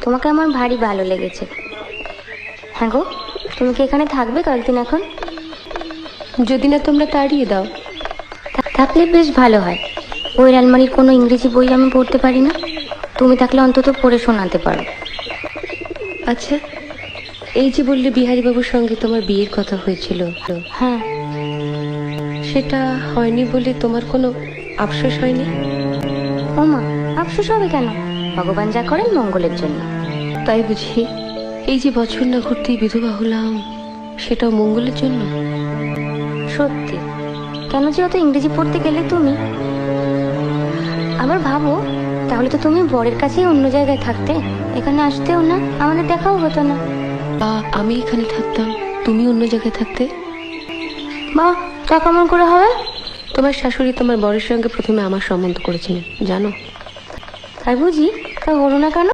তোমাকে আমার ভারী ভালো লেগেছে। হ্যাঁ গো, তুমি কি এখানে থাকবে কয়েকদিন এখন? যদি না তোমরা তাড়িয়ে দাও। থাকলে বেশ ভালো হয়। ওই আলমারির কোনো ইংরেজি বই আমি পড়তে পারি না, তুমি থাকলে অন্তত পড়ে শোনাতে পারো। আচ্ছা, এই যে বললে বিহারীবাবুর সঙ্গে তোমার বিয়ের কথা হয়েছিল, হ্যাঁ। সেটা হয়নি বলে তোমার কোনো আফসোস হয়নি? ও মা, আফসোস হবে কেন? ভগবান যা করেন মঙ্গলের জন্য। তাই বুঝি? এই যে বছর না ঘুরতেই বিধবা হলাম, সেটাও মঙ্গলের জন্য? সত্যি। কেন যে অত ইংরেজি পড়তে গেলে তুমি? আবার ভাবো, তাহলে তো তুমি বরের কাছেই অন্য জায়গায় থাকতে, এখানে আসতেও না, আমাদের দেখাও হতো না। বা আমি এখানে থাকতাম, তুমি অন্য জায়গায় থাকতে। বা তা কেমন করে হবে? তোমার শাশুড়ি তোমার বরের সঙ্গে প্রথমে আমার সম্বন্ধ করেছিলেন, জানো? তাই বুঝি? তা হলো না কেন?